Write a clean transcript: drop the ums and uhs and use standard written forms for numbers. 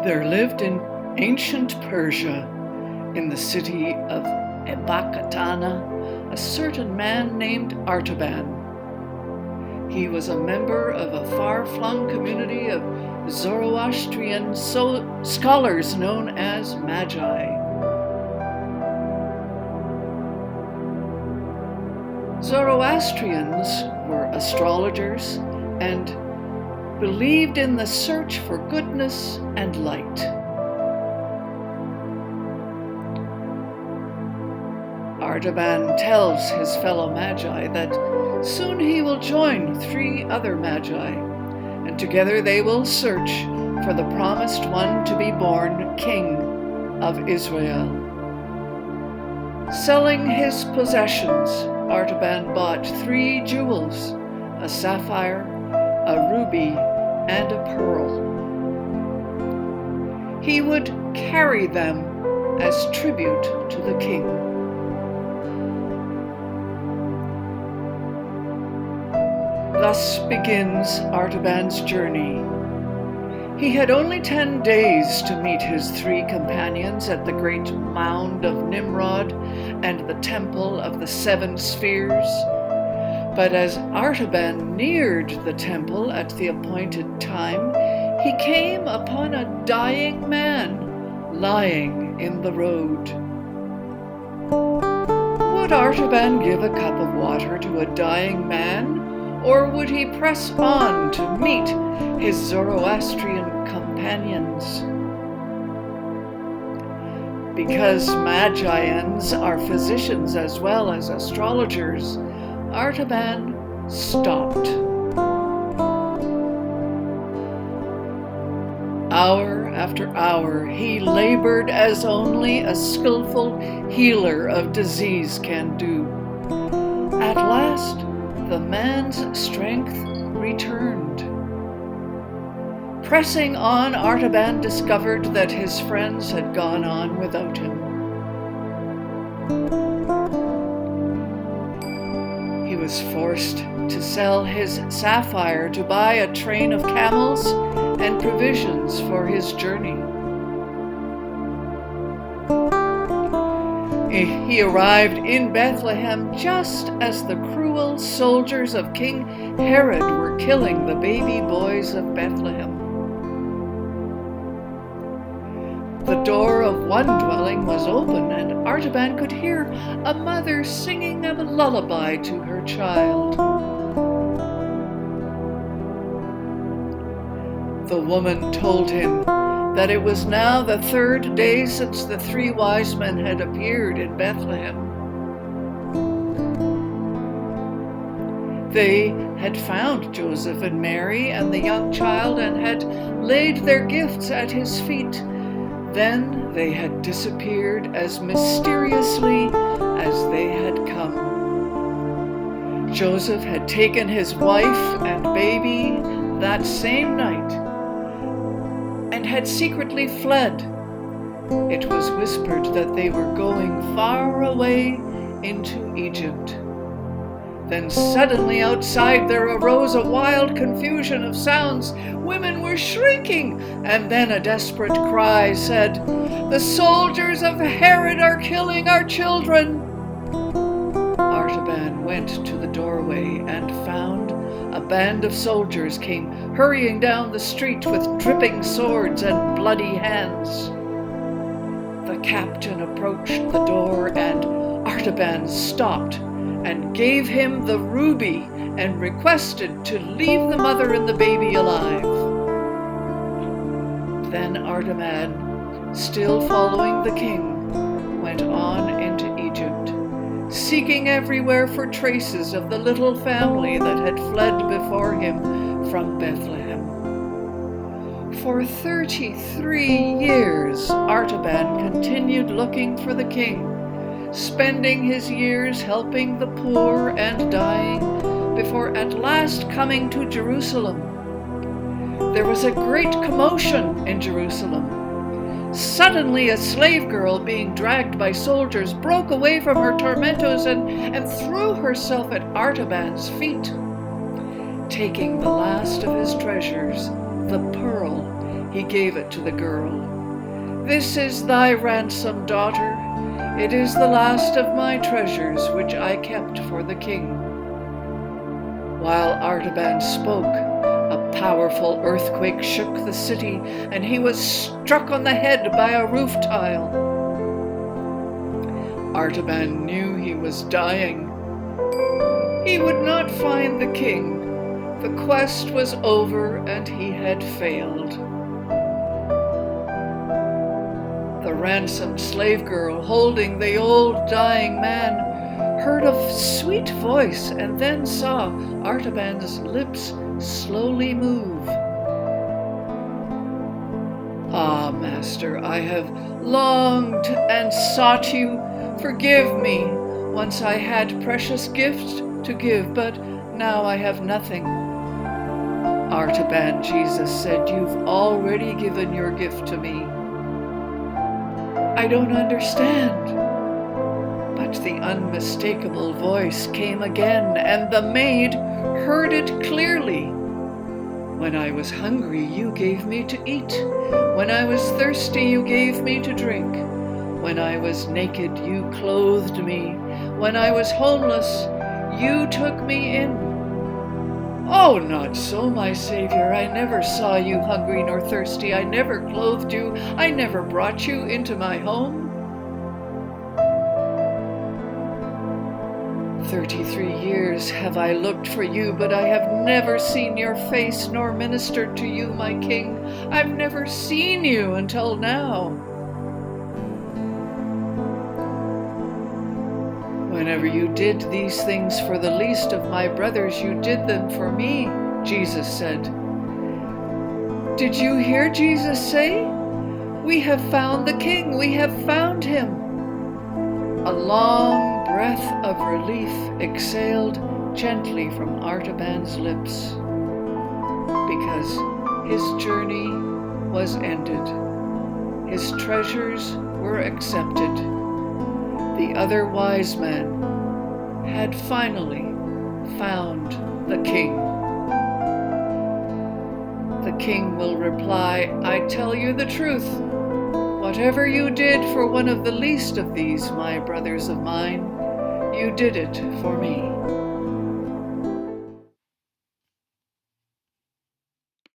There lived in ancient Persia, in the city of Ecbatana, a certain man named Artaban. He was a member of a far-flung community of Zoroastrian scholars known as Magi. Zoroastrians were astrologers and believed in the search for goodness and light. Artaban tells his fellow Magi that soon he will join 3 other Magi, and together they will search for the promised one to be born King of Israel. Selling his possessions, Artaban bought 3 jewels, a sapphire, a ruby, and a pearl. He would carry them as tribute to the king. Thus begins Artaban's journey. He had only 10 days to meet his 3 companions at the great mound of Nimrod and the temple of the 7 spheres. But as Artaban neared the temple at the appointed time, he came upon a dying man lying in the road. Would Artaban give a cup of water to a dying man, or would he press on to meet his Zoroastrian companions? Because Magians are physicians as well as astrologers, Artaban stopped. Hour after hour, he labored as only a skillful healer of disease can do. At last, the man's strength returned. Pressing on, Artaban discovered that his friends had gone on without him. He was forced to sell his sapphire to buy a train of camels and provisions for his journey. He arrived in Bethlehem just as the cruel soldiers of King Herod were killing the baby boys of Bethlehem. The door of one dwelling was open, and Artaban could hear a mother singing a lullaby to her child. The woman told him that it was now the 3rd day since the 3 wise men had appeared in Bethlehem. They had found Joseph and Mary and the young child and had laid their gifts at his feet. Then they had disappeared as mysteriously as they had come. Joseph had taken his wife and baby that same night and had secretly fled. It was whispered that they were going far away into Egypt. Then suddenly outside there arose a wild confusion of sounds. Women were shrieking, and then a desperate cry said, "The soldiers of Herod are killing our children." Artaban went to the doorway and found a band of soldiers came hurrying down the street with dripping swords and bloody hands. The captain approached the door, and Artaban stopped and gave him the ruby and requested to leave the mother and the baby alive. Then Artaban, still following the king, went on into Egypt, seeking everywhere for traces of the little family that had fled before him from Bethlehem. For 33 years, Artaban continued looking for the king, spending his years helping the poor and dying, before at last coming to Jerusalem. There was a great commotion in Jerusalem. Suddenly, a slave girl being dragged by soldiers broke away from her tormentors and threw herself at Artaban's feet. Taking the last of his treasures, the pearl, he gave it to the girl. "This is thy ransom, daughter. It is the last of my treasures which I kept for the king." While Artaban spoke, a powerful earthquake shook the city, and he was struck on the head by a roof tile. Artaban knew he was dying. He would not find the king. The quest was over, and he had failed. The ransomed slave girl, holding the old dying man, heard a sweet voice and then saw Artaban's lips slowly move. "Ah, master, I have longed and sought you. Forgive me. Once I had precious gifts to give, but now I have nothing." "Artaban," Jesus said, "you've already given your gift to me." "I don't understand." But the unmistakable voice came again, and the maid heard it clearly. "When I was hungry, you gave me to eat. When I was thirsty, you gave me to drink. When I was naked, you clothed me. When I was homeless, you took me in." "Oh, not so, my Savior. I never saw you hungry nor thirsty. I never clothed you. I never brought you into my home." 33 years have I looked for you, but I have never seen your face nor ministered to you, my King. I've never seen you until now. "Whenever you did these things for the least of my brothers, you did them for me," Jesus said. Did you hear Jesus say? "We have found the King. We have found him." A long breath of relief exhaled gently from Artaban's lips, because his journey was ended. His treasures were accepted. The other wise man had finally found the king. The king will reply, "I tell you the truth. Whatever you did for one of the least of these, my brothers of mine, you did it for me."